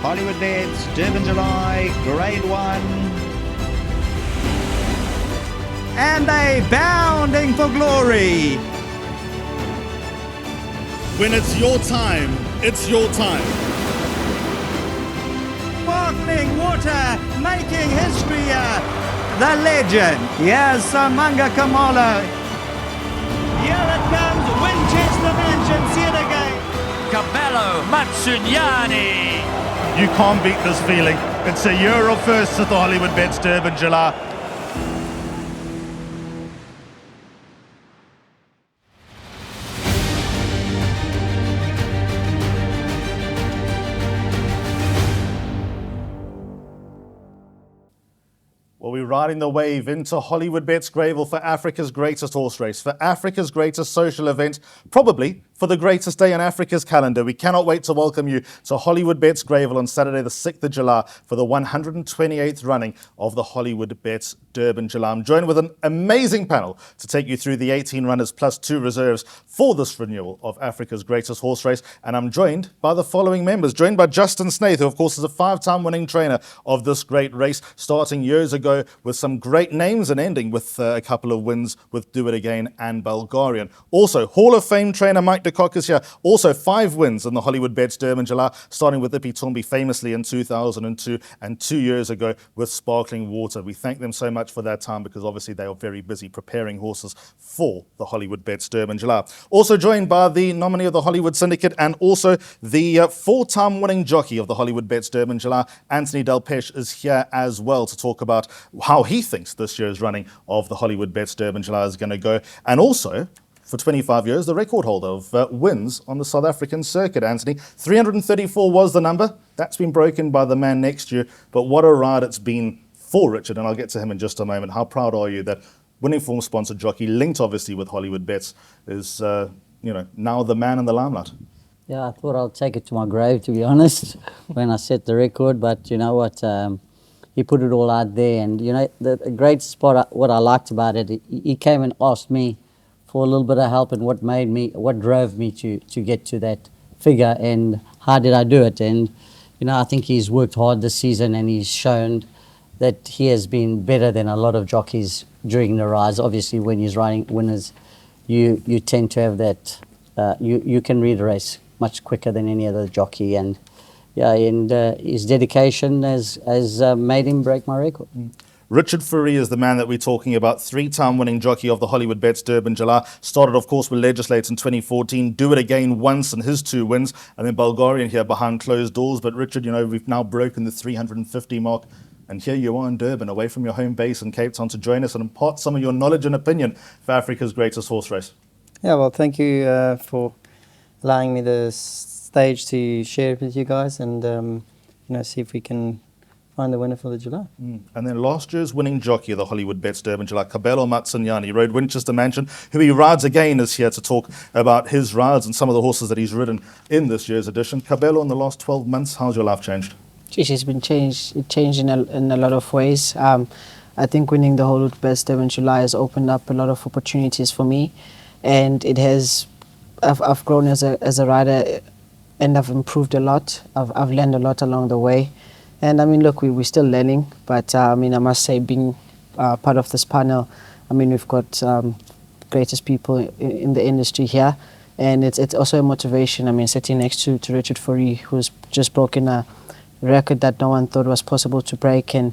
Hollywoodbets Durban July, Grade 1. And they bounding for glory. When it's your time, it's your time. Sparkling water, making history. The legend. Here's Samanga Kamala. Here it comes, Winchester Mansion. See it again. Cabello Matsunyani. You can't beat this feeling. It's a year of firsts at the Hollywoodbets Durban July. Well, we're riding the wave into Hollywoodbets Greyville for Africa's greatest horse race, for Africa's greatest social event, probably for the greatest day in Africa's calendar. We cannot wait to welcome you to Hollywoodbets Greyville on Saturday the 6th of July for the 128th running of the Hollywoodbets Durban July. I'm joined with an amazing panel to take you through the 18 runners plus 2 reserves for this renewal of Africa's greatest horse race. And I'm joined by the following members. Joined by Justin Snaith, who of course is a 5-time winning trainer of this great race, starting years ago with some great names and ending with a couple of wins with Do It Again and Bulgarian. Also, Hall of Fame trainer Mike de Kock is here. Also, 5 wins in the Hollywoodbets Durban July, starting with Ippy Tombi famously in 2002 and 2 years ago with Sparkling Water. We thank them so much for that time because obviously they are very busy preparing horses for the Hollywoodbets Durban July. Also joined by the nominee of the Hollywood Syndicate and also the 4-time winning jockey of the Hollywoodbets Durban July, Anthony Delpeche, is here as well to talk about how he thinks this year's running of the Hollywoodbets Durban July is going to go. And also, for 25 years, the record holder of wins on the South African circuit, Anthony. 334 was the number. That's been broken by the man next year. But what a ride it's been for Richard, and I'll get to him in just a moment. How proud are you that winning form sponsored jockey, linked obviously with Hollywoodbets, is now the man in the limelight? Yeah, I thought I'd take it to my grave, to be honest, when I set the record. But you know what? He put it all out there, and you know the great spot. What I liked about it, he came and asked me for a little bit of help, and what drove me to get to that figure, and how did I do it? And you know, I think he's worked hard this season, and he's shown that he has been better than a lot of jockeys during the rise. Obviously, when he's riding winners, you tend to have that. You can read a race much quicker than any other jockey, and his dedication has made him break my record. Richard Fourie is the man that we're talking about, 3-time winning jockey of the Hollywoodbets Durban July. Started, of course, with Legislate in 2014, Do It Again once in his 2 wins, and then Bulgarian here behind closed doors. But Richard, you know, we've now broken the 350 mark, and here you are in Durban, away from your home base in Cape Town, to join us and impart some of your knowledge and opinion for Africa's greatest horse race. Yeah, well, thank you for allowing me the stage to share it with you guys, and see if we can find the winner for the July. And then last year's winning jockey of the Hollywoodbets Durban July, Cabello Matsunyani, rode Winchester Mansion, who he rides again, is here to talk about his rides and some of the horses that he's ridden in this year's edition. Cabello, in the last 12 months, how's your life changed? It's been changed. It changed in a lot of ways. I think winning the Hollywoodbets Durban July has opened up a lot of opportunities for me, and it has. I've grown as a rider, and I've improved a lot. I've learned a lot along the way. And I mean, look, we're still learning, but I must say, being part of this panel, we've got greatest people in the industry here, and it's also a motivation. Sitting next to Richard Fourie, who's just broken a record that no one thought was possible to break, and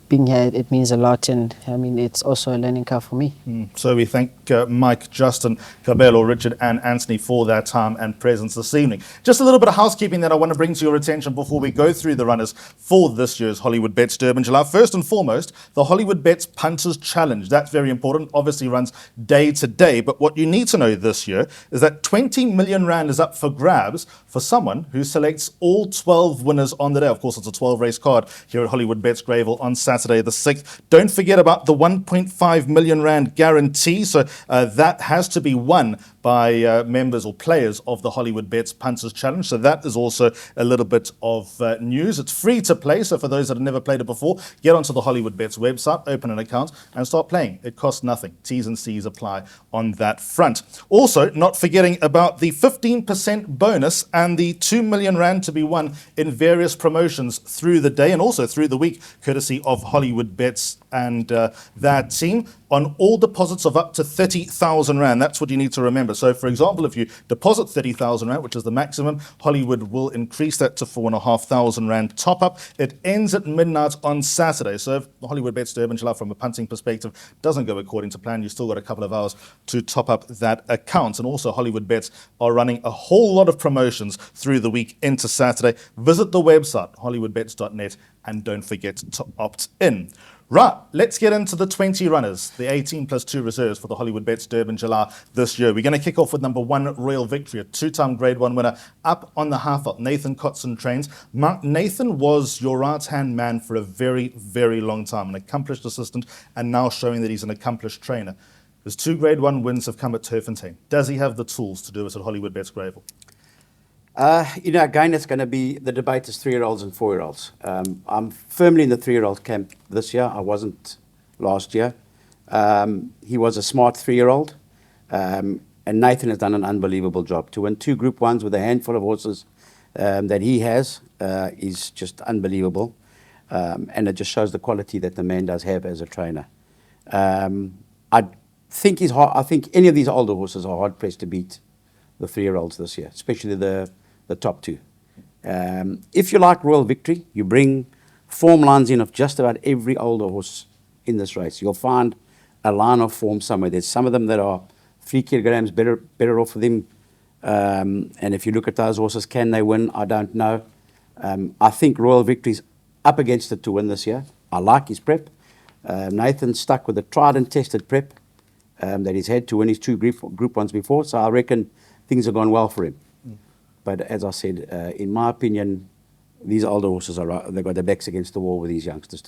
being here, it means a lot, and it's also a learning curve for me. So we thank Mike, Justin, Cabello, Richard and Anthony for their time and presence this evening. Just a little bit of housekeeping that I want to bring to your attention before we go through the runners for this year's Hollywoodbets Durban July. First and foremost, the Hollywoodbets Punters Challenge. That's very important, obviously runs day to day, but what you need to know this year is that 20 million rand is up for grabs for someone who selects all 12 winners on the day. Of course, it's a 12-race card here at Hollywoodbets Greyville on Saturday the 6th. Don't forget about the 1.5 million rand guarantee. So that has to be won by members or players of the Hollywoodbets Punters Challenge. So that is also a little bit of news. It's free to play, so for those that have never played it before, get onto the Hollywoodbets website, open an account, and start playing. It costs nothing. T's and C's apply on that front. Also, not forgetting about the 15% bonus and the 2 million rand to be won in various promotions through the day and also through the week, courtesy of Hollywoodbets and their team, on all deposits of up to 30,000 rand. That's what you need to remember. So, for example, if you deposit 30,000 rand, which is the maximum, Hollywood will increase that to 4,500 rand top up. It ends at midnight on Saturday. So if Hollywoodbets Durbanville, from a punting perspective, doesn't go according to plan, you've still got a couple of hours to top up that account. And also, Hollywoodbets are running a whole lot of promotions through the week into Saturday. Visit the website, hollywoodbets.net, and don't forget to opt in. Right, let's get into the 20 runners, the 18 plus 2 reserves for the Hollywoodbets Durbanville this year. We're going to kick off with number 1, Royal Victory, a 2-time Grade 1 winner, up on the half-up. Nathan Kotson trains. Nathan was your right-hand man for a very, very long time, an accomplished assistant, and now showing that he's an accomplished trainer. His 2 Grade 1 wins have come at Turffontein. Does he have the tools to do it at Hollywoodbets Greyville? Again, it's going to be, the debate is 3-year-olds and 4-year-olds. I'm firmly in the 3-year-old camp this year. I wasn't last year. He was a smart 3-year-old. And Nathan has done an unbelievable job. To win 2 Group 1s with a handful of horses that he has is just unbelievable. And it just shows the quality that the man does have as a trainer. I think any of these older horses are hard-pressed to beat the 3-year-olds this year, especially the top 2. If you like Royal Victory, you bring form lines in of just about every older horse in this race. You'll find a line of form somewhere. There's some of them that are 3 kilograms better off for them. And if you look at those horses, can they win? I don't know. I think Royal Victory's up against it to win this year. I like his prep. Nathan's stuck with a tried and tested prep that he's had to win his 2 Group 1s before. So I reckon things have gone well for him. But as I said, in my opinion, these older horses they've got their backs against the wall with these youngsters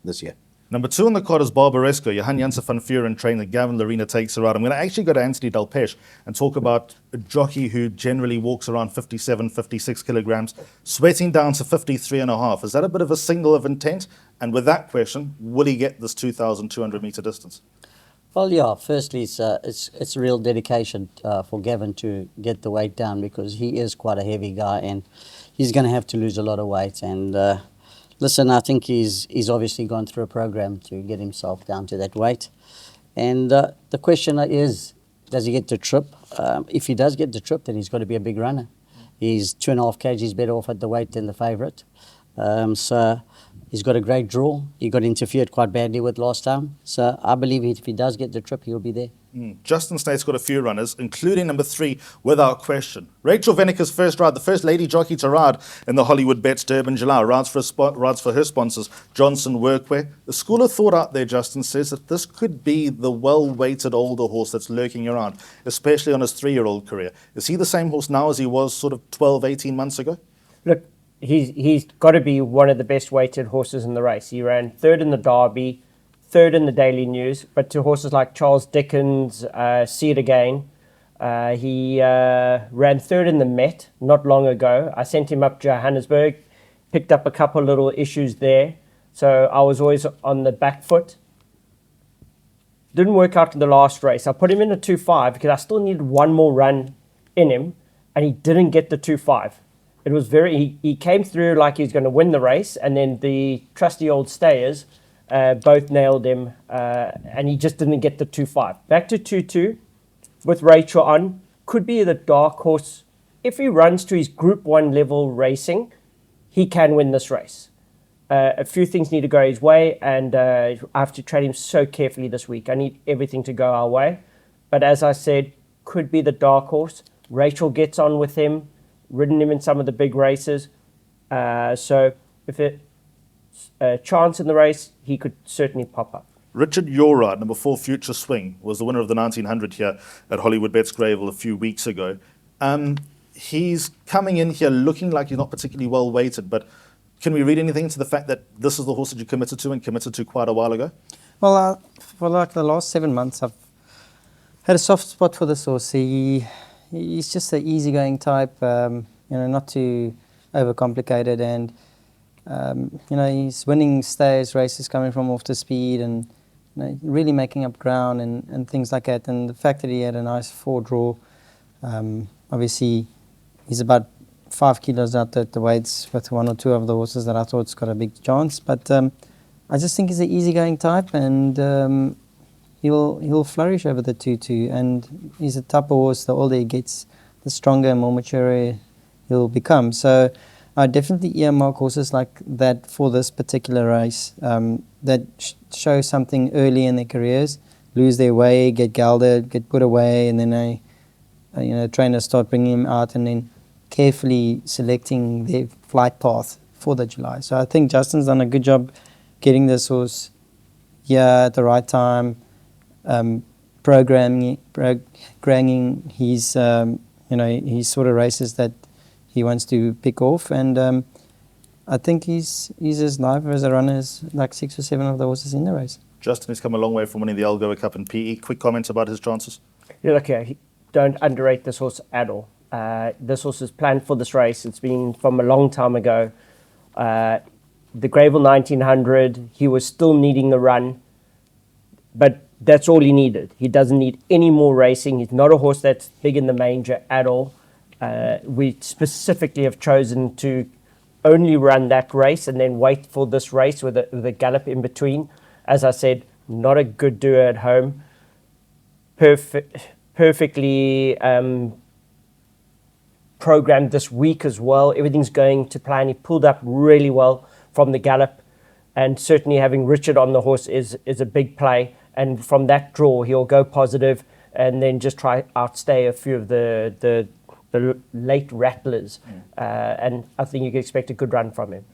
this year. Number 2 on the card is Barbaresco. Johan Janssen van Vuren trainer. Gavin Lorena takes her out. I'm going to actually go to Anthony Delpeche and talk about a jockey who generally walks around 57, 56 kilograms, sweating down to 53.5. Is that a bit of a signal of intent? And with that question, will he get this 2,200 metre distance? Well, yeah, firstly, it's a real dedication for Gavin to get the weight down, because he is quite a heavy guy and he's going to have to lose a lot of weight. And listen, I think he's obviously gone through a program to get himself down to that weight. And the question is, does he get the trip? If he does get the trip, then he's got to be a big runner. He's 2.5 kgs better off at the weight than the favourite. So he's got a great draw. He got interfered quite badly with last time. So I believe if he does get the trip, he'll be there. Justin Snaith's got a few runners, including number 3, without question. Rachel Venika's first ride, the first lady jockey to ride in the Hollywoodbets Durbanville, rides for her sponsors, Johnson Workwear. The school of thought out there, Justin, says that this could be the well-weighted older horse that's lurking around, especially on his 3-year-old career. Is he the same horse now as he was sort of 12, 18 months ago? Look, he's got to be one of the best weighted horses in the race. He ran 3rd in the Derby, 3rd in the Daily News, but to horses like Charles Dickens, See It Again, he ran 3rd in the Met not long ago. I sent him up to Johannesburg, picked up a couple little issues there, so I was always on the back foot. Didn't work out in the last race. I put him in a 2.5 because I still needed one more run in him, and he didn't get the 2.5. It was he came through like he was going to win the race, and then the trusty old stayers both nailed him, and he just didn't get the 2.5. Back to 2.2 with Rachel on. Could be the dark horse. If he runs to his Group 1 level racing, he can win this race. A few things need to go his way, and I have to train him so carefully this week. I need everything to go our way. But as I said, could be the dark horse. Rachel gets on with him, ridden him in some of the big races. So if a chance in the race, he could certainly pop up. Richard Yorard, number 4, Future Swing, was the winner of the 1900 here at Hollywoodbets Greyville a few weeks ago. He's coming in here looking like he's not particularly well weighted, but can we read anything into the fact that this is the horse that you committed to quite a while ago? Well, for like the last 7 months, I've had a soft spot for this horse. He's just an easygoing type, not too overcomplicated, and he's winning stays races coming from off the speed, and really making up ground and things like that. And the fact that he had a nice 4 draw, obviously he's about 5 kilos out at the weights with 1 or 2 of the horses that I thought's got a big chance. But I just think he's an easygoing type, and he'll flourish over the 2-2. And he's a type of horse, the older he gets, the stronger and more mature he'll become. So I definitely earmark horses like that for this particular race, that show something early in their careers, lose their way, get gelded, get put away, and then trainers start bringing him out and then carefully selecting their flight path for the July. So I think Justin's done a good job getting this horse here at the right time, programming his his sort of races that he wants to pick off, and I think he's as live as a runner as like 6 or 7 of the horses in the race. Justin has come a long way from winning the Algoa Cup in PE. Quick comments about his chances? Yeah, look, don't underrate this horse at all. This horse is planned for this race. It's been from a long time ago. The Greyville 1900, he was still needing the run, but that's all he needed. He doesn't need any more racing. He's not a horse that's big in the manger at all. We specifically have chosen to only run that race and then wait for this race with a gallop in between. As I said, not a good doer at home. Perfectly programmed this week as well. Everything's going to plan. He pulled up really well from the gallop, and certainly having Richard on the horse is a big play. And from that draw, he'll go positive and then just try outstay a few of the late rattlers, and I think you can expect a good run from him.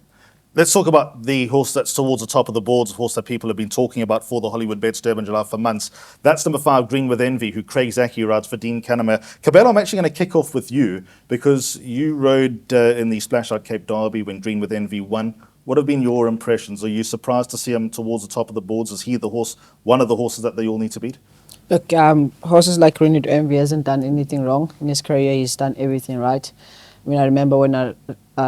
Let's talk about the horse that's towards the top of the boards, a horse that people have been talking about for the Hollywoodbets Durbanville for months. That's number 5, Green with Envy, who Craig Zaki rides for Dean Canama. Cabello, I'm actually going to kick off with you because you rode in the Splash Out Cape Derby when Green with Envy won. What have been your impressions? Are you surprised to see him towards the top of the boards? Is he the horse, one of the horses that they all need to beat? Look, horses like Green with Envy hasn't done anything wrong in his career. He's done everything right. I mean, I remember when I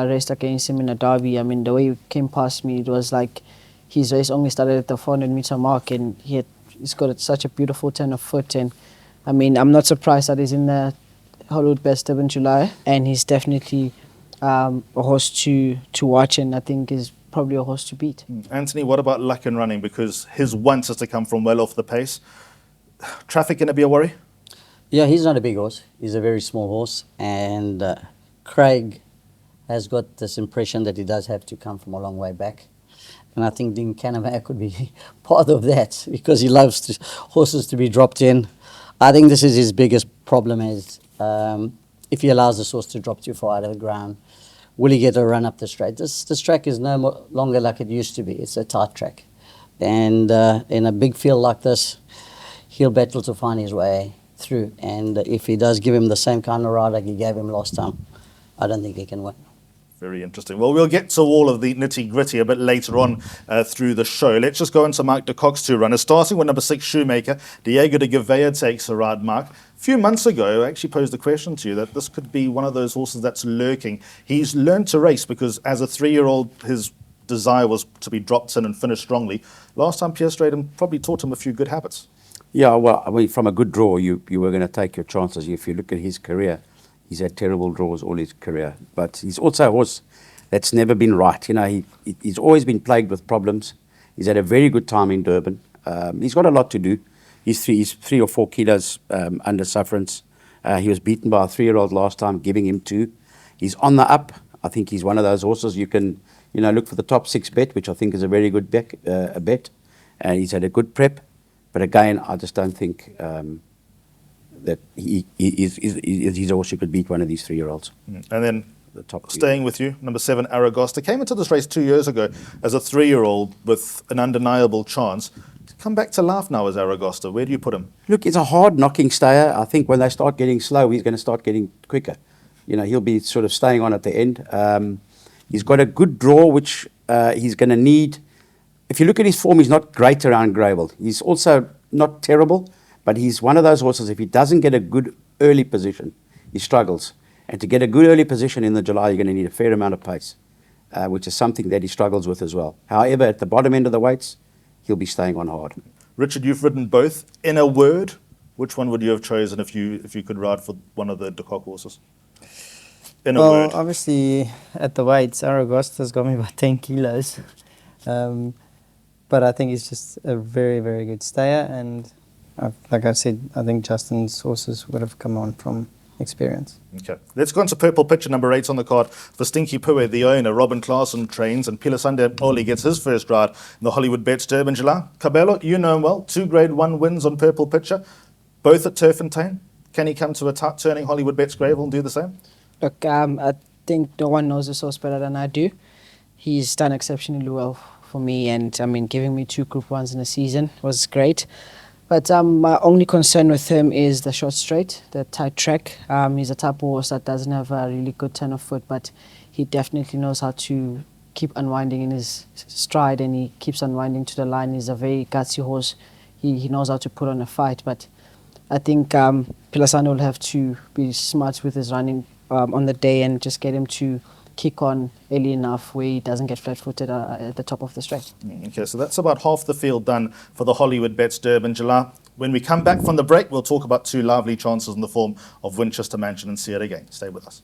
raced against him in a derby. I mean, the way he came past me, it was like his race only started at the 400-meter mark, and he's got such a beautiful turn of foot. And I mean, I'm not surprised that he's in the Hollywoodbets Durbanville, and he's definitely a horse to watch, and I think is probably a horse to beat. Anthony, what about luck and running? Because his want is to come from well off the pace. Traffic going to be a worry? Yeah, he's not a big horse. He's a very small horse, and Craig has got this impression that he does have to come from a long way back. And I think Dean Canama could be part of that because he loves horses to be dropped in. I think this is his biggest problem is if he allows this horse to drop too far out of the ground, will he get a run up the straight? This track is no longer like it used to be. It's a tight track. And in a big field like this, he'll battle to find his way through. And if he does give him the same kind of ride like he gave him last time, I don't think he can win. Very interesting. Well, we'll get to all of the nitty-gritty a bit later on through the show. Let's just go into Mike de Kock's 2 runners, starting with number 6, Shoemaker. Diego de Gouveia takes a ride, Mark. A few months ago, I actually posed the question to you that this could be one of those horses that's lurking. He's learned to race because as a 3-year-old, his desire was to be dropped in and finish strongly. Last time, Pierre Straden probably taught him a few good habits. Yeah, well, I mean, from a good draw, you were going to take your chances. If you look at his career, he's had terrible draws all his career. But he's also a horse that's never been right. You know, he's always been plagued with problems. He's had a very good time in Durban. He's got a lot to do. He's 3 or 4 kilos under sufferance. He was beaten by a 3-year-old last time, giving him 2. He's on the up. I think he's one of those horses you can, look for the top 6 bet, which I think is a very good bet. And he's had a good prep. But again, I just don't think that he's a horse who could beat one of these 3-year-olds. And then the top staying with you, number 7, Aragosta, came into this race 2 years ago as a 3-year-old with an undeniable chance. Come back to life now as Aragosta. Where do you put him? Look, it's a hard knocking stayer. I think when they start getting slow, he's going to start getting quicker. He'll be sort of staying on at the end. He's got a good draw, which he's going to need. If you look at his form, he's not great around Greyville. He's also not terrible, But he's one of those horses, if he doesn't get a good early position, he struggles. And to get a good early position in the July, you're going to need a fair amount of pace, which is something that he struggles with as well. However, at the bottom end of the weights, he'll be staying on hard. Richard, you've ridden both. In a word, which one would you have chosen if you could ride for one of the De Kock horses? In a word. Obviously, at the weights, Aragosta's got me about 10 kilos. But I think he's just a very, very good stayer. And like I said, I think Justin's horses would have come on from experience. Okay. Let's go on to purple picture number 8 on the card. For Stinky Pue, the owner, Robin Klaasen trains, and Pilasande Oli gets his first ride in the Hollywoodbets Durbanville. Cabello, you know him well. 2 Grade 1 wins on purple picture, both at Turffontein. Can he come to a turning Hollywoodbets Greyville and do the same? Look, I think no one knows the source better than I do. He's done exceptionally well for me, and I mean, giving me 2 Group 1s in a season was great. But my only concern with him is the short straight, the tight track. He's a type of horse that doesn't have a really good turn of foot, but he definitely knows how to keep unwinding in his stride, and he keeps unwinding to the line. He's a very gutsy horse. He knows how to put on a fight, but I think Pilasano will have to be smart with his running on the day and just get him to kick on early enough where he doesn't get flat-footed at the top of the straight. Okay, so that's about half the field done for the Hollywoodbets Durbanville. When we come back from the break, we'll talk about 2 lively chances in the form of Winchester Mansion and See It Again. Stay with us.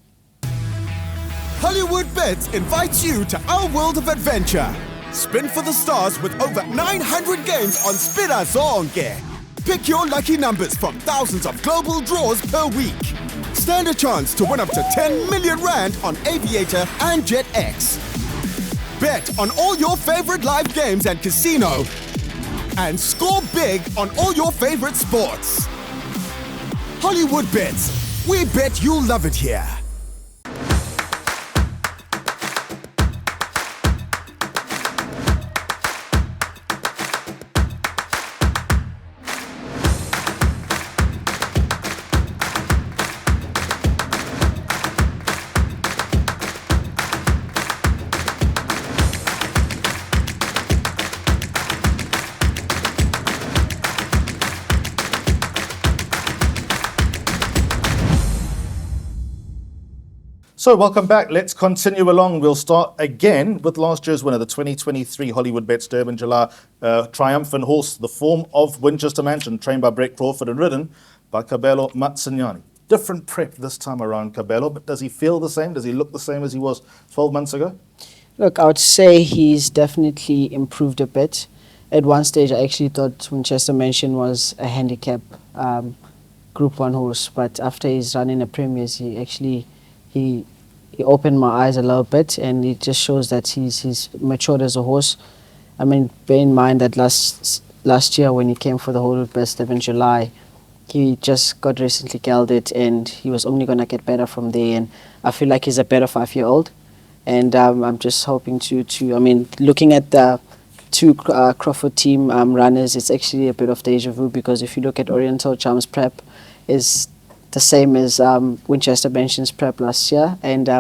Hollywoodbets invites you to our world of adventure. Spin for the stars with over 900 games on Spina Zonke. Pick your lucky numbers from thousands of global draws per week. Stand a chance to win up to 10 million rand on Aviator and JetX. Bet on all your favorite live games and casino. And score big on all your favorite sports. Hollywoodbets. We bet you'll love it here. So welcome back. Let's continue along. We'll start again with last year's winner, the 2023 Hollywoodbets Durbanville triumphant horse, the form of Winchester Mansion, trained by Brett Crawford and ridden by Cabello Matsunyani. Different prep this time around, Cabello, but does he feel the same? Does he look the same as he was 12 months ago? Look, I would say he's definitely improved a bit. At one stage, I actually thought Winchester Mansion was a handicap Group 1 horse, but after he's run in the Premiers, he opened my eyes a little bit, and it just shows that he's matured as a horse. I mean, bear in mind that last year when he came for the Hollywoodbets Durbanville, he just got recently gelded, and he was only going to get better from there. And I feel like he's a better 5-year-old, and I'm just hoping I mean, looking at the 2 Crawford team runners, it's actually a bit of deja vu, because if you look at Oriental Charms prep, is the same as Winchester Mansion's prep last year, and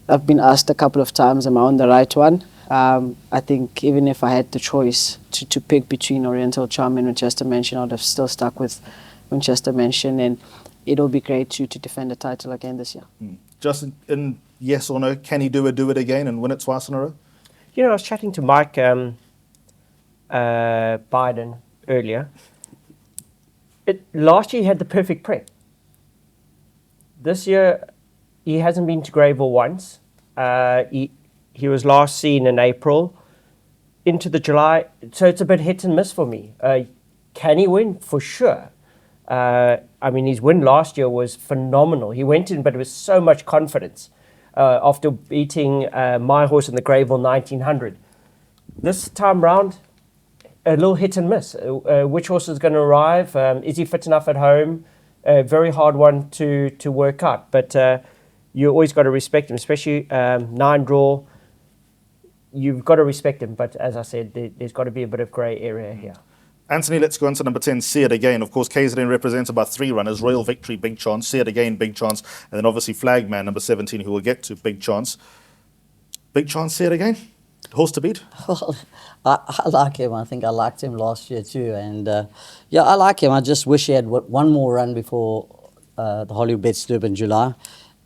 I've been asked a couple of times, am I on the right one? I think even if I had the choice to pick between Oriental Charm and Winchester Mansion, I would have still stuck with Winchester Mansion, and it'll be great to defend the title again this year. Justin, in yes or no, can he do it again and win it twice in a row? You know, I was chatting to Mike Biden earlier. Last year he had the perfect prep. This year he hasn't been to Greyville once. He was last seen in April into the July, so it's a bit hit and miss for me. Can he win? For sure. I mean, his win last year was phenomenal. He went in, but with so much confidence after beating my horse in the Greyville 1900. This time round, a little hit and miss. Which horse is going to arrive? Is he fit enough at home? A very hard one to work out. But you always got to respect him, especially 9 draw. You've got to respect him. But as I said, there's got to be a bit of grey area here. Anthony, let's go on to number 10, See It Again. Of course, KZN represents about 3 runners. Royal Victory, big chance. See It Again, big chance. And then obviously Flagman, number 17, who we'll get to, big chance. Big chance, See It Again? Horse to beat? I like him. I think I liked him last year too. And yeah, I like him. I just wish he had one more run before the Hollywoodbets Durban July.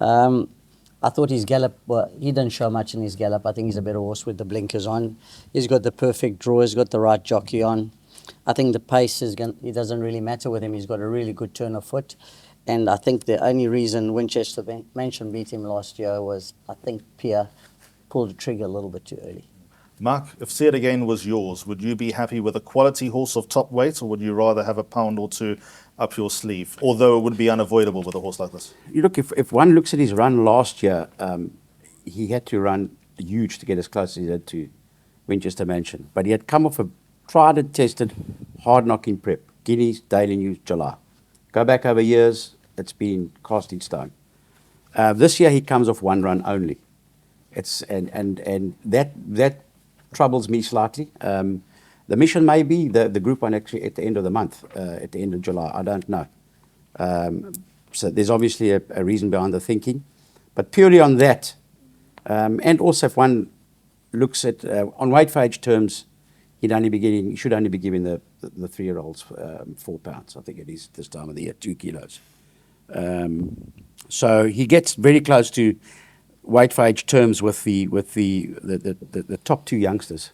I thought his gallop, well, he didn't show much in his gallop. I think he's a better horse with the blinkers on. He's got the perfect draw. He's got the right jockey on. I think the pace it doesn't really matter with him. He's got a really good turn of foot. And I think the only reason Winchester Mansion beat him last year was, I think, Pierre pulled the trigger a little bit too early. Mark, if Say It Again was yours, would you be happy with a quality horse of top weight, or would you rather have a pound or two up your sleeve, although it would be unavoidable with a horse like this? You look, if one looks at his run last year, he had to run huge to get as close as he did to Winchester Mansion. But he had come off a tried and tested, hard-knocking prep. Guineas, Daily News, July. Go back over years, it's been cast in stone. This year he comes off one run only. And that troubles me slightly. The mission may be the Group 1 actually at the end of the month, at the end of July. I don't know. So there's obviously a reason behind the thinking. But purely on that, and also if one looks at, on weight for age terms, he should only be giving the 3-year-olds 4 pounds. I think it is this time of the year, 2 kilos. So he gets very close to weight for age terms with the top 2 youngsters.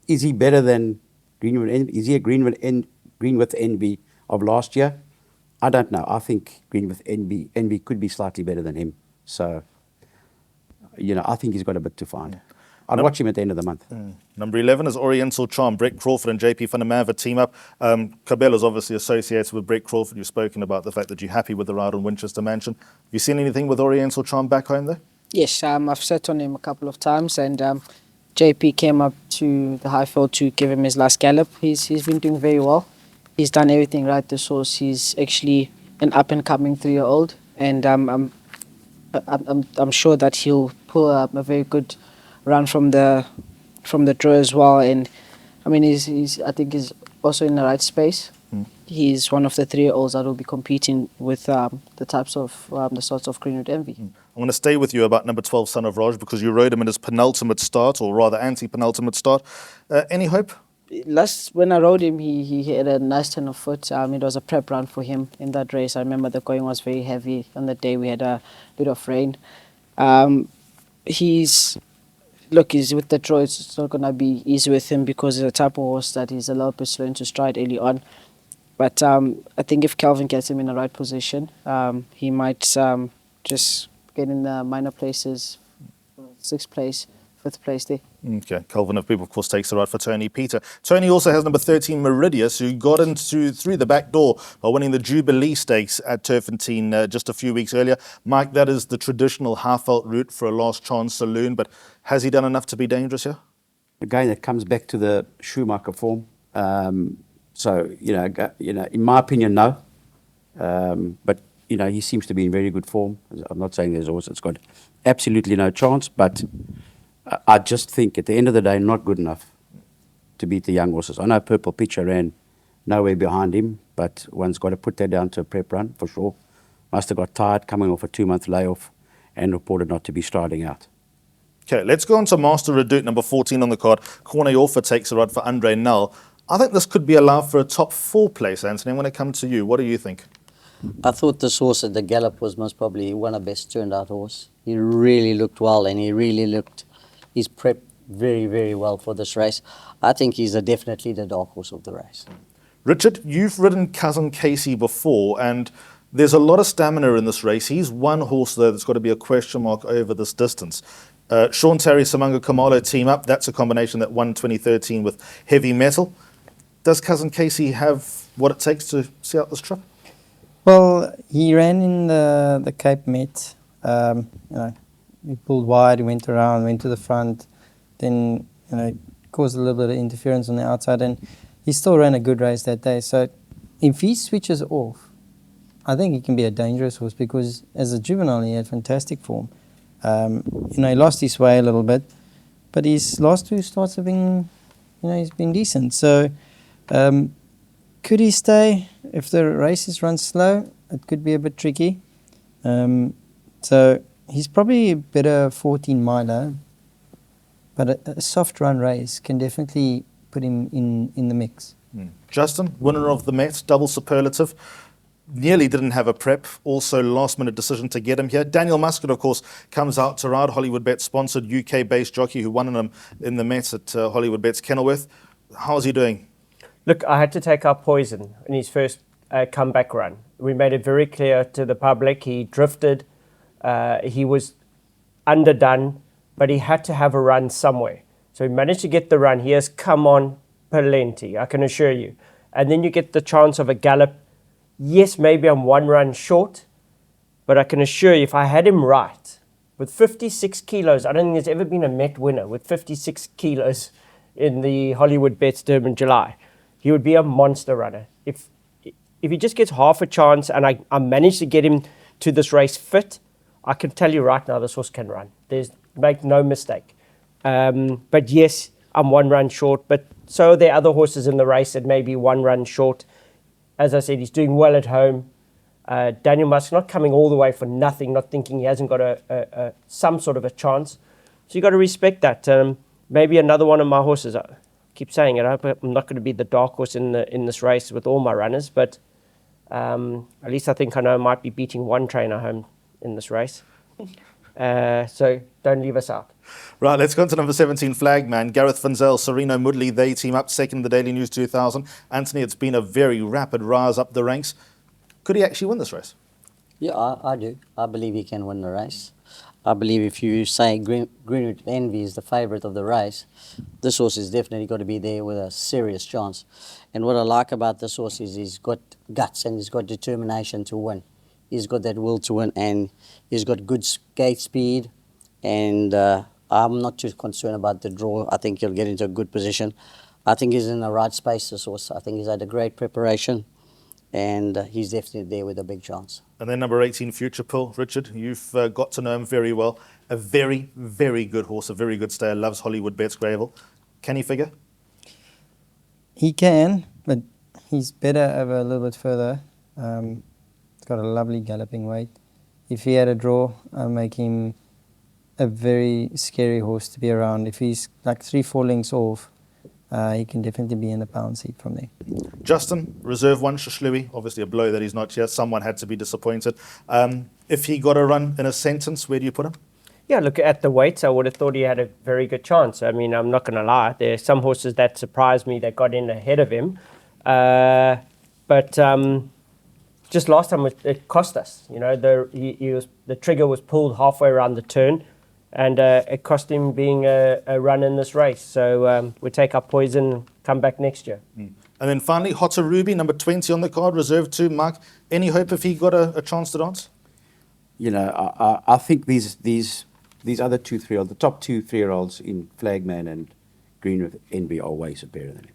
Is he better than Greenwood Envy? Is he a Greenwood Envy of last year? I don't know. I think Greenwood Envy could be slightly better than him. So, I think he's got a bit to find. I'd watch him at the end of the month. Number 11 is Oriental Charm. Brett Crawford and JP van der Merwe team up. Cabell is obviously associated with Brett Crawford. You've spoken about the fact that you're happy with the ride on Winchester Mansion. Have you seen anything with Oriental Charm back home there? Yes, I've sat on him a couple of times, and JP came up to the Highfield to give him his last gallop. He's been doing very well. He's done everything right. This horse, he's actually an up-and-coming 3-year-old, and I'm sure that he'll pull up a very good run from the draw as well. And I mean, I think he's also in the right space. He's one of the 3-year-olds that will be competing with the sorts of Greenwood Envy. I'm going to stay with you about number 12, Son of Raj, because you rode him in his penultimate start, or rather anti-penultimate start. Any hope? When I rode him, he had a nice turn of foot. It was a prep run for him in that race. I remember the going was very heavy. On that day, we had a bit of rain. He's with the draw, it's not going to be easy with him because he's a type of horse that he's a little bit slow to stride early on. But I think if Calvin gets him in the right position, he might just get in the minor places, 6th place, 5th place there. Okay, Calvin of People, of course, takes the ride for Tony Peter. Tony also has number 13, Meridius, who got through the back door by winning the Jubilee Stakes at Turfentine just a few weeks earlier. Mike, that is the traditional half-out route for a last chance saloon, but has he done enough to be dangerous here? Again, it comes back to the Schumacher form. So, in my opinion, no. But, he seems to be in very good form. I'm not saying there's a horse that's got absolutely no chance, but I just think at the end of the day, not good enough to beat the young horses. I know Purple Pitcher ran nowhere behind him, but one's got to put that down to a prep run for sure. Must have got tired coming off a 2-month layoff and reported not to be striding out. Okay, let's go on to Master Redoute, number 14 on the card. Corne Orfa takes the ride for Andre Null. I think this could be allowed for a top 4 place, Anthony. When it comes to you, what do you think? I thought this horse at the Gallop was most probably one of the best turned out horse. He really looked well, and he's prepped very, very well for this race. I think he's definitely the dark horse of the race. Richard, you've ridden Cousin Casey before, and there's a lot of stamina in this race. He's one horse, though, that's got to be a question mark over this distance. Sean Terry, Samanga Kamalo team up. That's a combination that won 2013 with Heavy Metal. Does Cousin Casey have what it takes to see out this trip? Well, he ran in the Cape Met. He pulled wide, he went around, went to the front, then caused a little bit of interference on the outside, and he still ran a good race that day. So if he switches off, I think he can be a dangerous horse because as a juvenile he had fantastic form. He lost his way a little bit, but his last 2 starts have been, he's been decent. So could he stay? If the races run slow, it could be a bit tricky. So he's probably a better 14 miler. But a soft run race can definitely put him in the mix. Justin, winner of the Met, double superlative. Nearly didn't have a prep. Also, last-minute decision to get him here. Daniel Muscat, of course, comes out to ride. Hollywoodbets sponsored UK-based jockey who won him in the Met at Hollywoodbets Kenilworth. How's he doing? Look, I had to take our poison in his first comeback run. We made it very clear to the public. He drifted. He was underdone, but he had to have a run somewhere. So he managed to get the run. He has come on plenty, I can assure you. And then you get the chance of a gallop. Yes, maybe I'm one run short, but I can assure you if I had him right, with 56 kilos, I don't think there's ever been a Met winner with 56 kilos in the Hollywoodbets Durban July. He would be a monster runner. If he just gets half a chance and I manage to get him to this race fit, I can tell you right now this horse can run. Make no mistake. But yes, I'm one run short, but so are there other horses in the race that may be one run short. As I said, he's doing well at home. Daniel Musk not coming all the way for nothing, not thinking he hasn't got some sort of a chance. So you've got to respect that. Maybe another one of my horses. I keep saying it. I hope I'm not going to be the dark horse in this race with all my runners, but at least I think I know I might be beating one trainer home in this race. So don't leave us out. Right, let's go to number 17, Flagman. Gareth Funzel, Sereno Mudley, they team up second in the Daily News 2000. Anthony, it's been a very rapid rise up the ranks. Could he actually win this race? Yeah, I do. I believe he can win the race. I believe if you say Greenwood Envy is the favourite of the race, this horse is definitely got to be there with a serious chance. And what I like about this horse is he's got guts and he's got determination to win. He's got that will to win and he's got good gate speed. And I'm not too concerned about the draw. I think he'll get into a good position. I think he's in the right space, this horse. I think he's had a great preparation. And he's definitely there with a big chance. And then number 18, Future Pill. Richard, you've got to know him very well. A very, very good horse, a very good stayer, loves Hollywoodbets Greyville. Can he figure? He can, but he's better over a little bit further. He's got a lovely galloping weight. If he had a draw, I'll make him a very scary horse to be around. If he's like 3-4 lengths off, he can definitely be in the pound seat from there. Justin, reserve one, Shishlui. Obviously a blow that he's not here. Someone had to be disappointed. If he got a run in a sentence, where do you put him? Yeah, look, at the weights, I would have thought he had a very good chance. I mean, I'm not going to lie. There are some horses that surprised me that got in ahead of him. But just last time it cost us. You know, the trigger was pulled halfway around the turn, and it cost him being a run in this race. So we take our poison and come back next year. And then finally, Hotter Ruby, number 20 on the card, reserved to Mark. Any hope if he got a chance to dance? You know, I think these other 2-3-year-olds, the top 2-3-year-olds in Flagman and Greenwood Envy are way superior than him.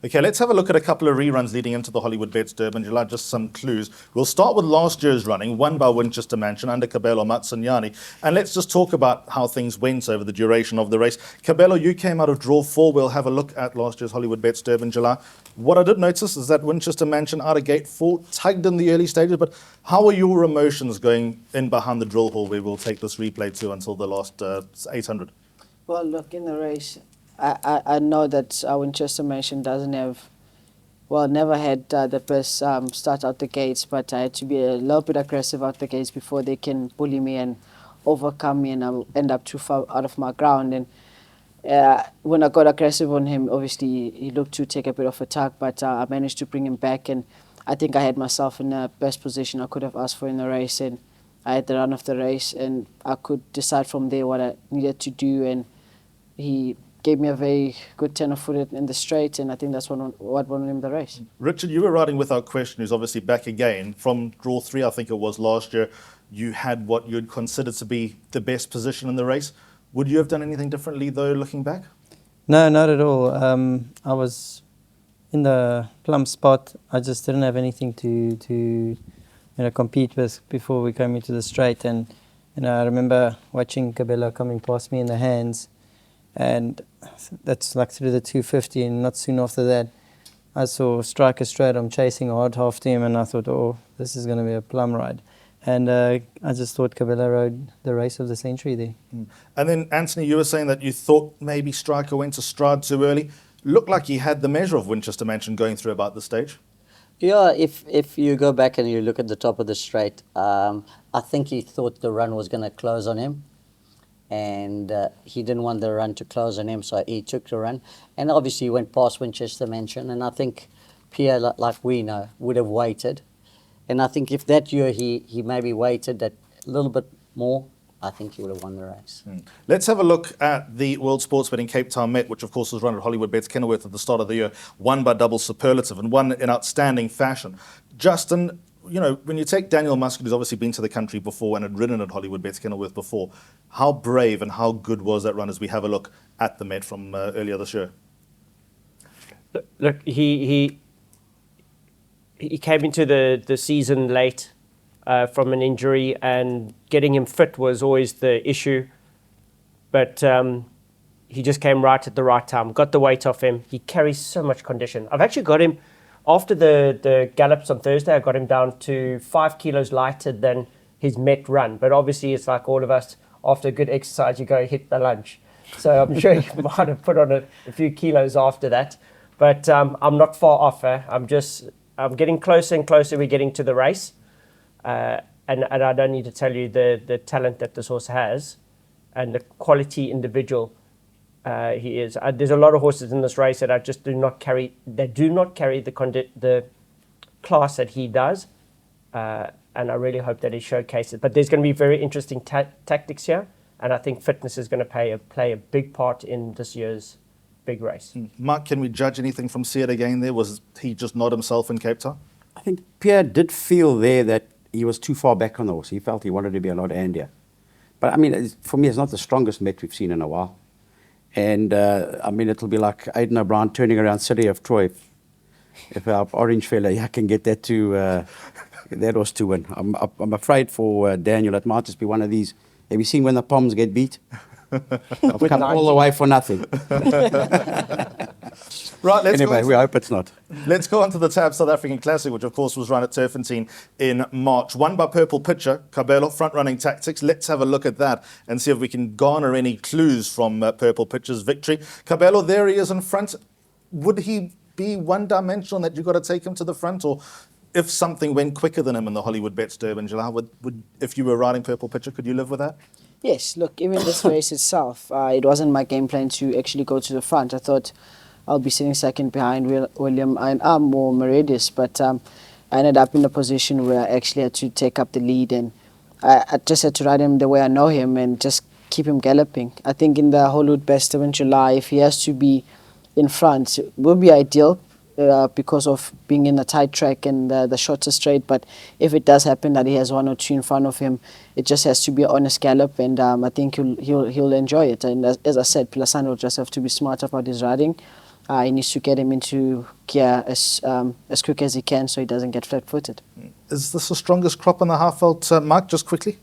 Okay, let's have a look at a couple of reruns leading into the Hollywoodbets Durban July, just some clues. We'll start with last year's running, won by Winchester Mansion under Cabello Matsunyani. And let's just talk about how things went over the duration of the race. Cabello, you came out of draw 4. We'll have a look at last year's Hollywoodbets Durban July. What I did notice is that Winchester Mansion out of gate 4 tugged in the early stages, but how are your emotions going in behind the drill hall where we'll take this replay to until the last 800? Well, look, in the race, I know that Winchester Mansion doesn't have, well, never had the best start out the gates, but I had to be a little bit aggressive out the gates before they can bully me and overcome me, and I'll end up too far out of my ground. And when I got aggressive on him, obviously he looked to take a bit of a tug, but I managed to bring him back, and I think I had myself in the best position I could have asked for in the race, and I had the run of the race, and I could decide from there what I needed to do, and he gave me a very good tenor-footed in the straight, and I think that's what won him the race. Richard, you were riding with our question, who's obviously back again. From draw 3, I think it was last year, you had what you'd consider to be the best position in the race. Would you have done anything differently, though, looking back? No, not at all. I was in the plumb spot. I just didn't have anything to compete with before we came into the straight. And I remember watching Cabello coming past me in the hands, and that's like through the 250, and not soon after that, I saw Striker straight. I'm chasing hard after him, and I thought, oh, this is going to be a plum ride. And I just thought Cabela rode the race of the century there. And then, Anthony, you were saying that you thought maybe Striker went to stride too early. Looked like he had the measure of Winchester Mansion going through about the stage. Yeah, if you go back and you look at the top of the straight, I think he thought the run was going to close on him. And he didn't want the run to close on him, so he took the run. And obviously he went past Winchester Mansion. And I think Pierre, like we know, would have waited. And I think if that year he maybe waited a little bit more, I think he would have won the race. Let's have a look at the World Sports Betting Cape Town Met, which of course was run at Hollywoodbets Kenilworth at the start of the year, won by double superlative and won in outstanding fashion. Justin, you know, when you take Daniel Muscat, who's obviously been to the country before and had ridden at Hollywoodbets Kenilworth before, how brave and how good was that run as we have a look at the Met from earlier this year? Look, he came into the season late from an injury, and getting him fit was always the issue. But he just came right at the right time, got the weight off him. He carries so much condition. I've actually got him, after the gallops on Thursday, I got him down to 5 kilos lighter than his Met run. But obviously it's like all of us, after a good exercise, you go hit the lunch. So I'm sure he might have put on a few kilos after that. But I'm not far off. I'm getting closer and closer. We're getting to the race. And I don't need to tell you the talent that this horse has and the quality individual he is. There's a lot of horses in this race that I just do not carry the class that he does. And I really hope that he showcases. But there's going to be very interesting tactics here. And I think fitness is going to play a big part in this year's big race. Mark, can we judge anything from See It Again there? Was he just not himself in Cape Town? I think Pierre did feel there that he was too far back on the horse. He felt he wanted to be a lot handier. But I mean, for me, it's not the strongest Met we've seen in a while. And I mean, it'll be like Aidan O'Brien turning around City of Troy. If our orange fella can get that to that horse to win. I'm afraid for Daniel, it might just be one of these. Have you seen when the Poms get beat? I've come all the way for nothing. Right, anyway, we hope it's not. Let's go on to the Tab South African Classic, which of course was run at Turfentine in March. Won by Purple Pitcher, Cabello, front-running tactics. Let's have a look at that and see if we can garner any clues from Purple Pitcher's victory. Cabello, there he is in front. Would he be one-dimensional that you've got to take him to the front? Or if something went quicker than him in the Hollywoodbets Durbanville, would if you were riding Purple Pitcher, could you live with that? Yes, look, even this race itself, it wasn't my game plan to actually go to the front. I thought I'll be sitting second behind William and or Meridius, but I ended up in a position where I actually had to take up the lead, and I just had to ride him the way I know him and just keep him galloping. I think in the Hollywoodbets Durbanville, if he has to be in front, it would be ideal because of being in a tight track and the shorter straight. But if it does happen that he has one or two in front of him, it just has to be an honest gallop, and I think he'll enjoy it. And as I said, Pilasano will just have to be smart about his riding. He needs to get him into gear as quick as he can so he doesn't get flat-footed. Is this the strongest crop in the half-felt, Mark, just quickly?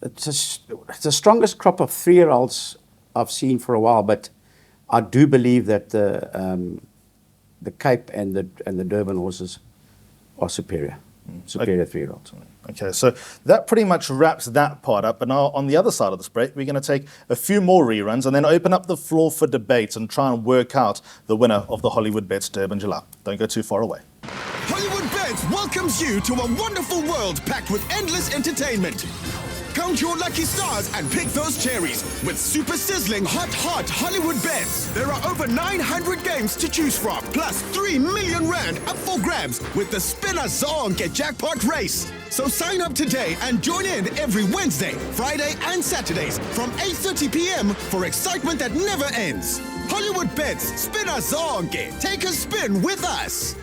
It's the strongest crop of 3-year-olds I've seen for a while, but I do believe that the Cape and the Durban horses are superior. Superior 3-year-olds. Okay, so that pretty much wraps that part up. But now on the other side of this break, we're going to take a few more reruns and then open up the floor for debate and try and work out the winner of the Hollywoodbets Durbanville. Don't go too far away. Hollywoodbets welcomes you to a wonderful world packed with endless entertainment. Count your lucky stars and pick those cherries with super sizzling hot Hollywood bets. There are over 900 games to choose from, plus 3 million rand up for grabs with the Spinner Zonke jackpot race. So sign up today and join in every Wednesday, Friday and Saturdays from 8:30 p.m. for excitement that never ends. Hollywoodbets Spinner Zonke. Take a spin with us.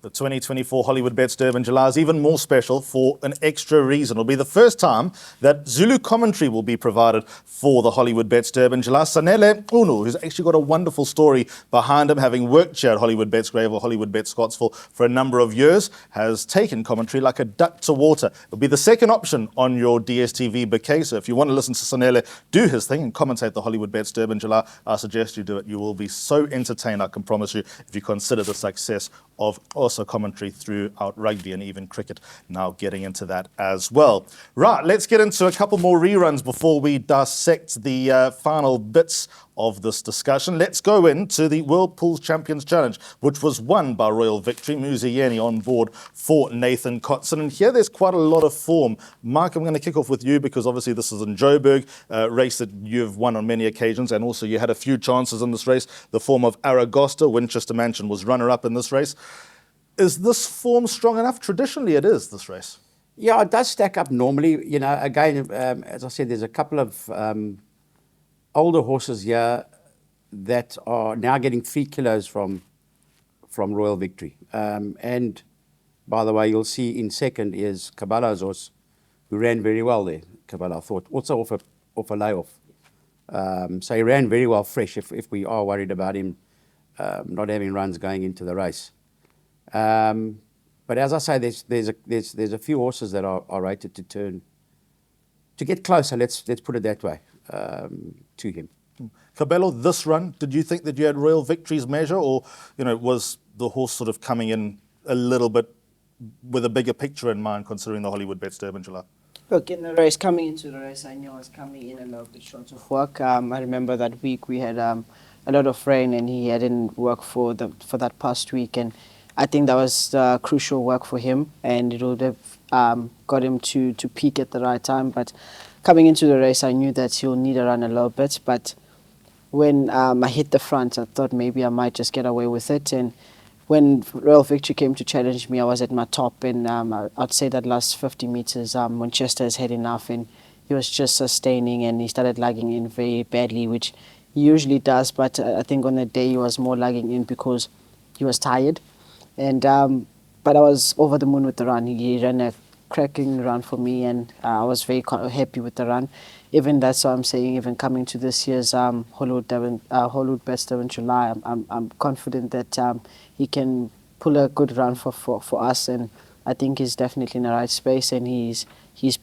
The 2024 Hollywoodbets Durbanville is even more special for an extra reason. It'll be the first time that Zulu commentary will be provided for the Hollywoodbets Durbanville. Sanele Unu, who's actually got a wonderful story behind him, having worked here at Hollywoodbets Greyville, Hollywoodbets Scottsville for a number of years, has taken commentary like a duck to water. It'll be the second option on your DSTV bouquet. So if you want to listen to Sanele do his thing and commentate the Hollywoodbets Durbanville, I suggest you do it. You will be so entertained, I can promise you, if you consider the success of also commentary throughout rugby and even cricket, now getting into that as well. Right, let's get into a couple more reruns before we dissect the final bits of this discussion. Let's go into the World Pools Champions Challenge, which was won by Royal Victory. Muzieni on board for Nathan Kotson. And here there's quite a lot of form. Mark, I'm going to kick off with you because obviously this is in Joburg, a race that you've won on many occasions, and also you had a few chances in this race. The form of Aragosta, Winchester Mansion was runner-up in this race. Is this form strong enough? Traditionally it is, this race. Yeah, it does stack up normally. You know, again, as I said, there's a couple of older horses here that are now getting 3 kilos from Royal Victory. And by the way, you'll see in second is Kabala's horse, who ran very well there. Kabala, I thought, also off a layoff. So he ran very well fresh if we are worried about him not having runs going into the race. But as I say, there's a few horses that are rated to get closer, let's put it that way, to him. Cabello, this run, did you think that you had Royal Victory's measure, or was the horse sort of coming in a little bit with a bigger picture in mind, considering the Hollywoodbets Durbanville? Look, in the race, coming into the race, I knew I was coming in a little bit short of work. I remember that week we had a lot of rain and he hadn't worked for that past week, and I think that was crucial work for him, and it would have got him to peak at the right time. But coming into the race, I knew that he'll need a run a little bit, but when I hit the front, I thought maybe I might just get away with it. And when Royal Victory came to challenge me, I was at my top, and I'd say that last 50 meters, Winchester's had enough, and he was just sustaining, and he started lagging in very badly, which he usually does, but I think on the day he was more lagging in because he was tired. And but I was over the moon with the run. He ran a cracking run for me, and I was very happy with the run. Even that's what I'm saying, even coming to this year's Hollywoodbets Durbanville, I'm confident that he can pull a good run for us, and I think he's definitely in the right space, and he's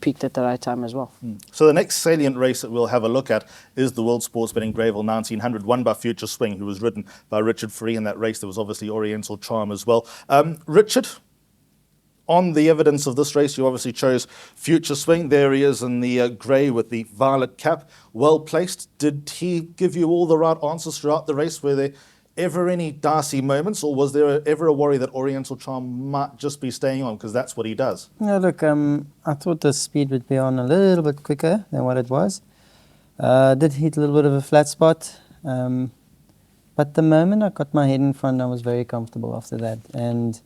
peaked at the right time as well. So the next salient race that we'll have a look at is the World Sports Betting Greyville 1900, won by Future Swing, who was ridden by Richard Free. In that race there was obviously Oriental Charm as well. Richard, on the evidence of this race, you obviously chose Future Swing. There he is in the grey with the violet cap, well placed. Did he give you all the right answers throughout the race? Were there ever any dicey moments, or was there ever a worry that Oriental Charm might just be staying on, because that's what he does? No, look, I thought the speed would be on a little bit quicker than what it was. Did hit a little bit of a flat spot, but the moment I got my head in front, I was very comfortable after that. And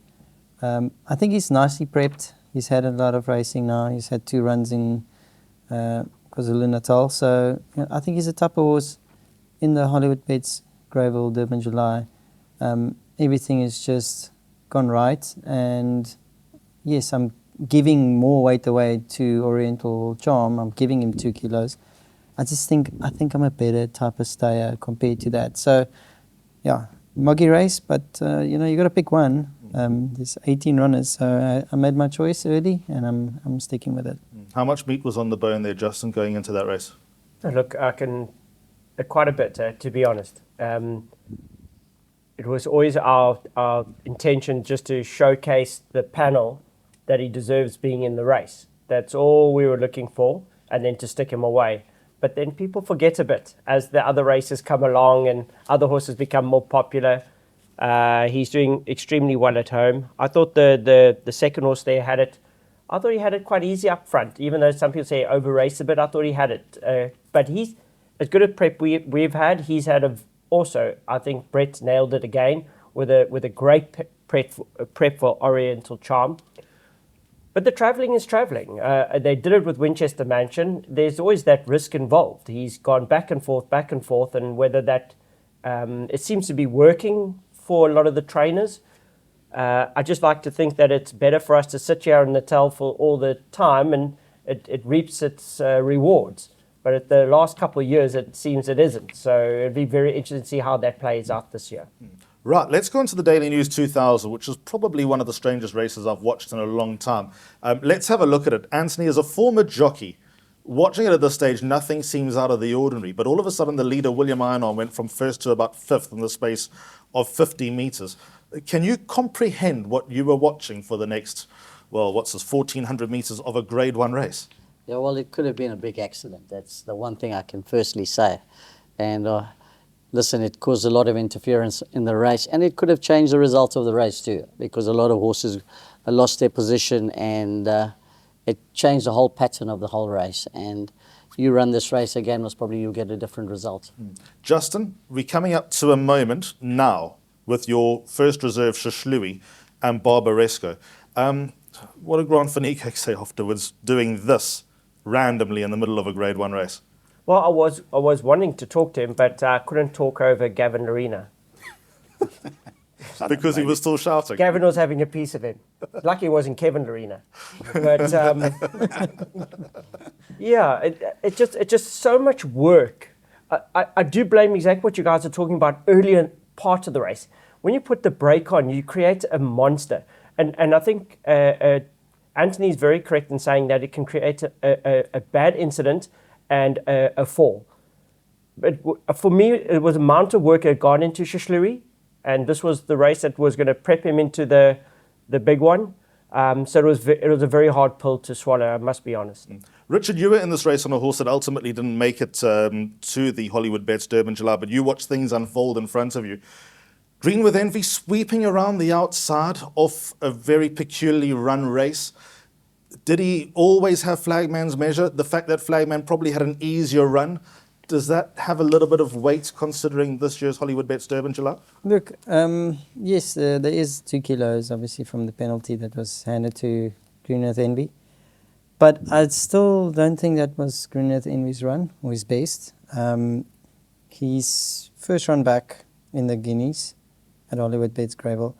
I think he's nicely prepped. He's had a lot of racing now. He's had 2 runs in KwaZulu-Natal. So I think he's a type of horse in the Hollywoodbets Greyville, Durban, July. Everything is just gone right. And yes, I'm giving more weight away to Oriental Charm. I'm giving him 2 kilos. I think I'm a better type of stayer compared to that. So yeah, muggy race, but you got to pick one. There's 18 runners, so I made my choice early, and I'm sticking with it. How much meat was on the bone there, Justin, going into that race? Look, I can quite a bit, to be honest. It was always our intention just to showcase the panel that he deserves being in the race. That's all we were looking for, and then to stick him away. But then people forget a bit as the other races come along and other horses become more popular. He's doing extremely well at home. I thought the second horse there had it. I thought he had it quite easy up front, even though some people say over race a bit. I thought he had it. But he's as good a prep we've had. He's had also. I think Brett nailed it again with a great prep for Oriental Charm. But the travelling is travelling. They did it with Winchester Mansion. There's always that risk involved. He's gone back and forth, and whether that it seems to be working for a lot of the trainers. I just like to think that it's better for us to sit here in Natal for all the time, and it reaps its rewards. But at the last couple of years, it seems it isn't. So it'll be very interesting to see how that plays out this year. Right, let's go into the Daily News 2000, which is probably one of the strangest races I've watched in a long time. Let's have a look at it. Anthony, as a former jockey, Watching it at this stage, nothing seems out of the ordinary. But all of a sudden, the leader, William Iron, went from first to about fifth in the space of 50 metres. Can you comprehend what you were watching for the next, well, what's this, 1,400 metres of a Grade 1 race? Yeah, well, it could have been a big accident. That's the one thing I can firstly say. And listen, it caused a lot of interference in the race, and it could have changed the result of the race too, because a lot of horses lost their position, and it changed the whole pattern of the whole race. And if you run this race again, most probably you'll get a different result. Justin, we're coming up to a moment now with your first reserve, Shishlui and Barbaresco. What did Grant van Niekerk say afterwards, doing this randomly in the middle of a Grade 1 race? Well, I was wanting to talk to him, but I couldn't talk over Gavin Arena. Because he was still shouting. Gavin was having a piece of him. Lucky it wasn't Kevin Arena. But yeah, it's just so much work. I do blame exactly what you guys are talking about earlier part of the race. When you put the brake on, you create a monster. And I think Anthony is very correct in saying that it can create a bad incident and a fall. But for me, it was a amount of work that had gone into Shishlui, and this was the race that was going to prep him into the big one. So it was a very hard pill to swallow, I must be honest. Richard, you were in this race on a horse that ultimately didn't make it to the Hollywoodbets Durbanville, but you watched things unfold in front of you. Green with Envy sweeping around the outside of a very peculiarly run race. Did he always have Flagman's measure? The fact that Flagman probably had an easier run, does that have a little bit of weight considering this year's Hollywoodbets Durbanville? Look, yes, there is 2 kilos, obviously, from the penalty that was handed to Green with Envy. But I still don't think that was Green with Envy's run, or his best. His first run back in the Guineas at Hollywoodbets Greyville,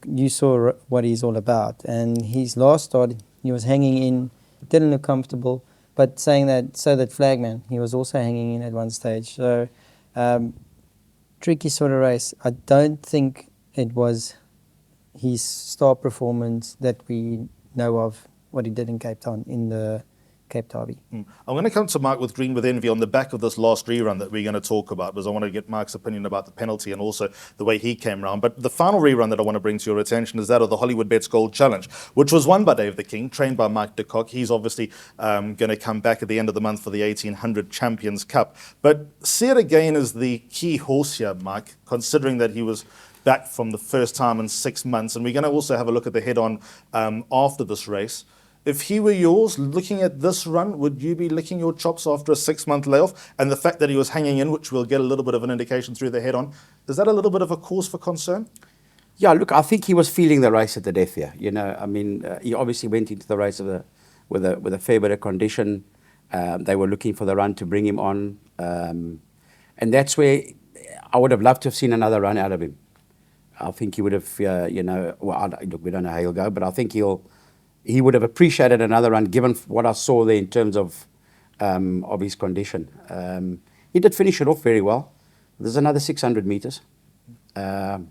you saw what he's all about. And his last start, he was hanging in, didn't look comfortable, but saying that, so that Flagman, he was also hanging in at one stage. So, tricky sort of race. I don't think it was his star performance that we know of, what he did in Cape Town, in the Cape Derby. I'm going to come to Mark with Green with Envy on the back of this last rerun that we're going to talk about, because I want to get Mark's opinion about the penalty and also the way he came round. But the final rerun that I want to bring to your attention is that of the Hollywoodbets Gold Challenge, which was won by Dave the King, trained by Mike de Kock. He's obviously going to come back at the end of the month for the 1800 Champions Cup. But see it again as the key horse here, Mike, considering that he was back from the first time in 6 months. And we're going to also have a look at the head-on after this race. If he were yours, looking at this run, would you be licking your chops after a 6-month layoff? And the fact that he was hanging in, which we'll get a little bit of an indication through the head-on, is that a little bit of a cause for concern? Yeah, look, I think he was feeling the race at the death here. You know, I mean, he obviously went into the race with a fair bit of condition. They were looking for the run to bring him on. And that's where I would have loved to have seen another run out of him. I think he would have, look, we don't know how he'll go, but I think he would have appreciated another run, given what I saw there in terms of his condition. He did finish it off very well. There's another 600 metres. Yeah,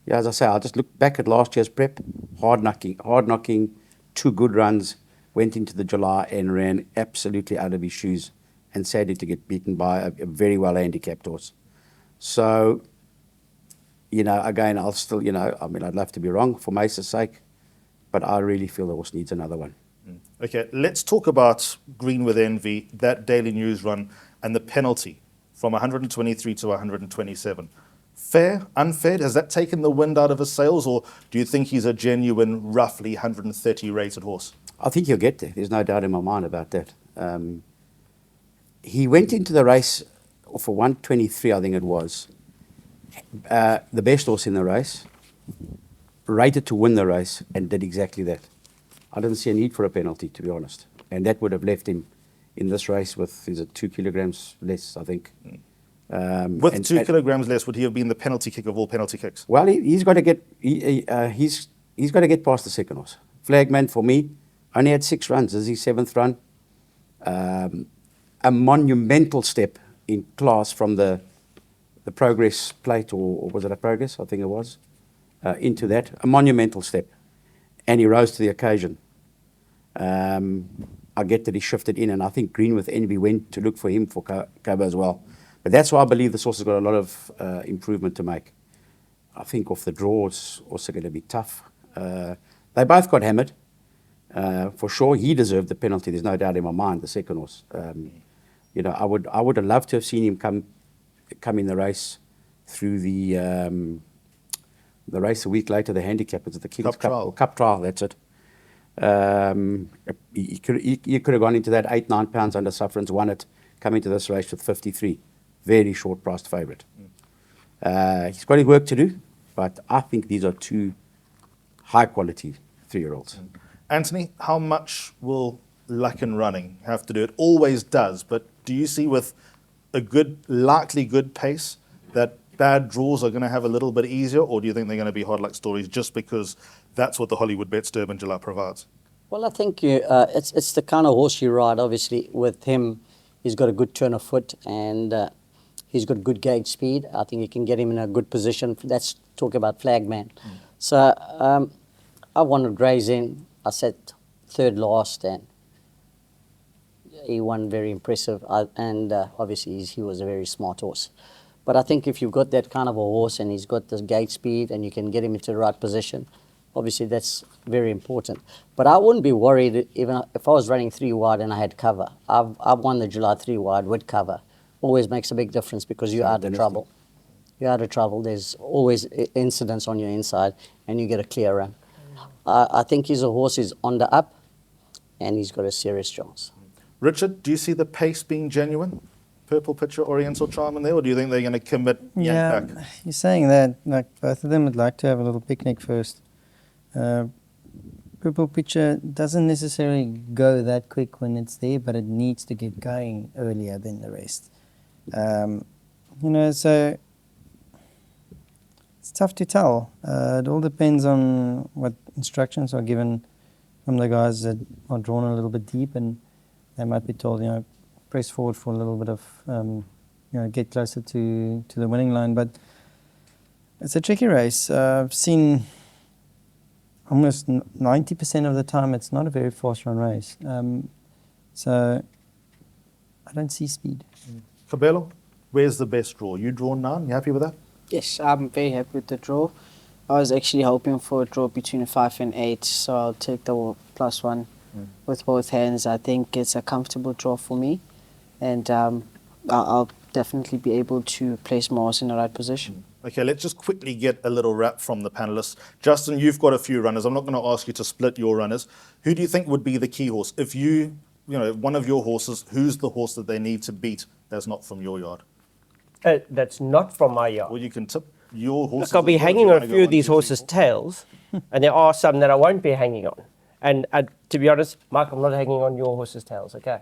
as I say, I'll just look back at last year's prep. Hard knocking, 2 good runs, went into the July and ran absolutely out of his shoes, and sadly to get beaten by a very well handicapped horse. So, again, I'll still, I'd love to be wrong for Mace's sake, but I really feel the horse needs another one. Okay, let's talk about Green with Envy, that Daily News run, and the penalty from 123 to 127. Fair, unfair? Has that taken the wind out of his sails, or do you think he's a genuine, roughly 130 rated horse? I think he'll get there. There's no doubt in my mind about that. He went into the race for 123, I think it was. The best horse in the race, rated to win the race, and did exactly that. I didn't see a need for a penalty, to be honest. And that would have left him in this race with, 2 kilograms less, I think. With 2 kilograms less, would he have been the penalty kick of all penalty kicks? Well, he's got to get he's got to get past the second horse. Flagman, for me, only had 6 runs. This is his 7th run. A monumental step in class from the progress plate, or was it a progress? I think it was. Into that, a monumental step, and he rose to the occasion. I get that he shifted in, and I think Green with Envy went to look for him for cover as well. But that's why I believe this horse has got a lot of improvement to make. I think off the draw is also going to be tough. They both got hammered. For sure, he deserved the penalty. There's no doubt in my mind. The second horse, you know, I would have loved to have seen him come in the race through the race a week later. The handicap was the King's Cup trial. That's it. He could have gone into that 8-9 pounds under sufferance, won it, come into this race with 53. Very short priced favourite. He's got his work to do, but I think these are two high quality 3-year-olds. Anthony, how much will luck and running have to do? It always does, but do you see with a likely good pace that bad draws are going to have a little bit easier, or do you think they're going to be hard luck stories just because that's what the Hollywoodbets Durbanville provides? Well, I think it's the kind of horse you ride. Obviously, with him, he's got a good turn of foot and he's got good gauge speed. I think you can get him in a good position. Let's talk about Flagman. So I wanted Grays in. I sat third last and he won very impressive. And obviously, he was a very smart horse. But I think if you've got that kind of a horse and he's got this gate speed and you can get him into the right position, obviously that's very important. But I wouldn't be worried even if I was running 3 wide and I had cover. I've won the July 3 wide with cover. Always makes a big difference because you're out of trouble. You're out of trouble. There's always incidents on your inside and you get a clear run. I think he's a horse who's on the up and he's got a serious chance. Richard, do you see the pace being genuine? Purple Picture, Oriental Charm in there, or do you think they're going to commit back? You're saying that, like both of them would like to have a little picnic first. Purple Picture doesn't necessarily go that quick when it's there, but it needs to get going earlier than the rest. You know, so it's tough to tell. It all depends on what instructions are given from the guys that are drawn a little bit deep, and they might be told, you know, press forward for a little bit of, you know, get closer to the winning line. But it's a tricky race. I've seen almost 90% of the time it's not a very fast run race. So I don't see speed. Cabello, where's the best draw? You drawn 9? You happy with that? Yes, I'm very happy with the draw. I was actually hoping for a draw between 5 and 8, so I'll take the +1 with both hands. I think it's a comfortable draw for me, and I'll definitely be able to place my horse in the right position. Okay, let's just quickly get a little wrap from the panelists. Justin, you've got a few runners. I'm not going to ask you to split your runners. Who do you think would be the key horse? If you know, one of your horses, who's the horse that they need to beat that's not from your yard? That's not from my yard. Well, you can tip your horses. Look, I'll be hanging on a few of these horses' tails, and there are some that I won't be hanging on. And to be honest, Mark, I'm not hanging on your horse's tails, okay?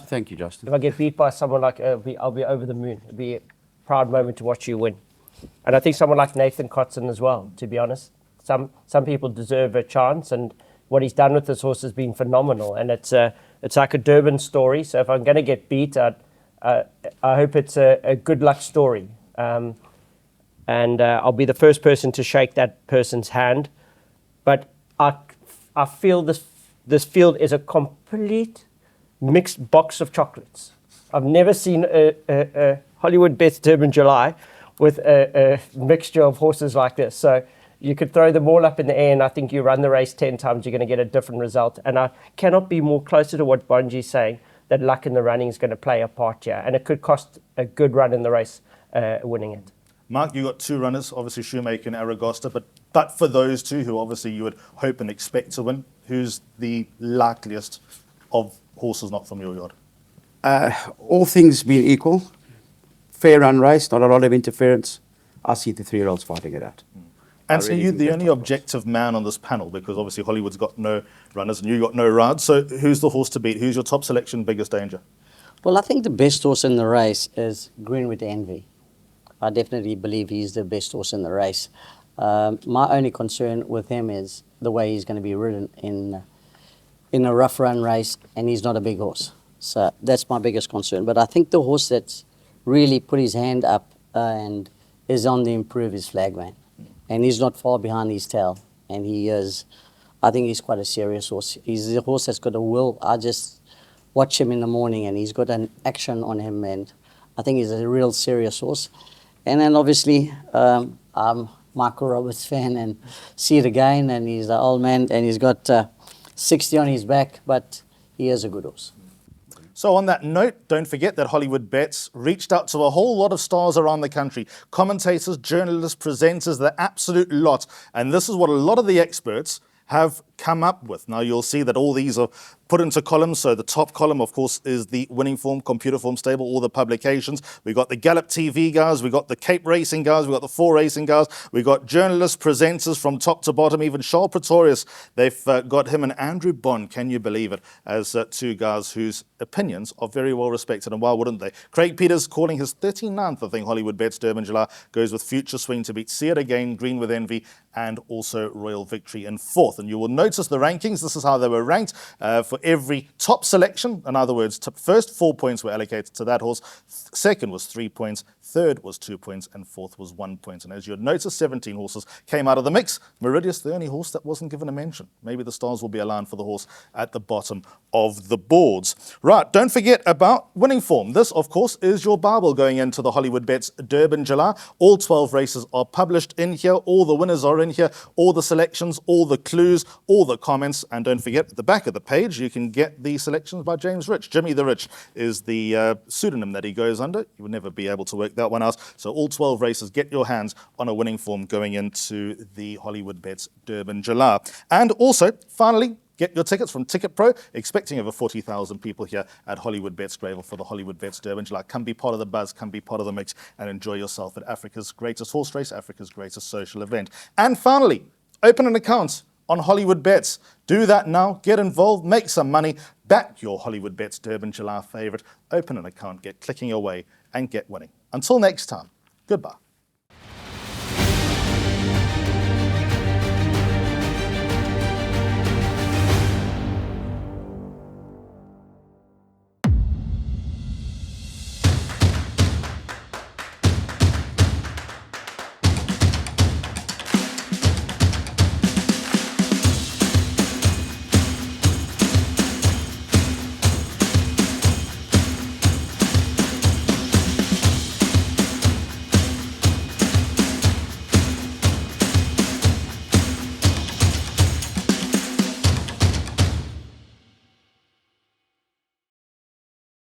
Thank you, Justin. If I get beat by someone like, I'll be over the moon. It'll be a proud moment to watch you win. And I think someone like Nathan Cotson as well, to be honest. Some people deserve a chance, and what he's done with this horse has been phenomenal. And it's like a Durban story, so if I'm going to get beat, I hope it's a good luck story. And I'll be the first person to shake that person's hand. But I feel this field is a complete mixed box of chocolates. I've never seen a Hollywoodbets Durban July with a mixture of horses like this. So you could throw them all up in the air, and I think you run the race 10 times, you're going to get a different result. And I cannot be more closer to what Bonji's saying, that luck in the running is going to play a part here. And it could cost a good run in the race winning it. Mark, you got 2 runners, obviously Shoemaker and Aragosta, but for those 2 who obviously you would hope and expect to win, who's the likeliest of horses not from your yard? All things being equal, fair run race, not a lot of interference. I see the 3-year-olds fighting it out. And so you're the only objective man on this panel, because obviously Hollywood's got no runners and you got no rides. So who's the horse to beat? Who's your top selection, biggest danger? Well, I think the best horse in the race is Green with Envy. I definitely believe he's the best horse in the race. My only concern with him is the way he's going to be ridden in a rough run race, and he's not a big horse. So that's my biggest concern. But I think the horse that's really put his hand up and is on the improve is Flagman. And he's not far behind his tail. And he is, I think he's quite a serious horse. He's a horse that's got a will. I just watch him in the morning and he's got an action on him, and I think he's a real serious horse. And then obviously I'm Michael Roberts fan and see it again, and he's an old man and he's got 60 on his back, but he is a good horse. So on that note, don't forget that Hollywoodbets reached out to a whole lot of stars around the country. Commentators, journalists, presenters, the absolute lot. And this is what a lot of the experts have come up with. Now you'll see that all these are put into columns. So the top column, of course, is the winning form, computer form stable, all the publications. We've got the Gallop TV guys, we've got the Cape Racing guys, we've got the 4 Racing guys, we've got journalists, presenters from top to bottom, even Charles Pretorius. They've got him and Andrew Bond, can you believe it, as 2 guys whose opinions are very well respected, and why wouldn't they? Craig Peters calling his 39th, I think, Hollywoodbets Durban July, goes with Future Swing to beat See It Again, Green with Envy, and also Royal Victory in 4th. And you will notice the rankings. This is how they were ranked for every top selection. In other words, first 4 points were allocated to that horse. Second was 3 points. Third was 2 points. And 4th was 1 point. And as you'll notice, 17 horses came out of the mix. Meridius, the only horse that wasn't given a mention. Maybe the stars will be aligned for the horse at the bottom of the boards. Right, don't forget about winning form. This, of course, is your Bible going into the Hollywoodbets Durban July. All 12 races are published in here. All the winners are in here. All the selections, all the clues, all the comments. And don't forget, at the back of the page, you can get the selections by James Rich. Jimmy the Rich is the pseudonym that he goes under. You would never be able to work that one out. So all 12 races, get your hands on a winning form going into the Hollywoodbets Durban July. And also, finally, get your tickets from Ticket Pro, expecting over 40,000 people here at Hollywoodbets Greyville for the Hollywoodbets Durban July. Come be part of the buzz, come be part of the mix, and enjoy yourself at Africa's greatest horse race, Africa's greatest social event. And finally, open an account on Hollywoodbets. Do that now, get involved, make some money, back your Hollywoodbets Durban July favourite, open an account, get clicking away, and get winning. Until next time, goodbye.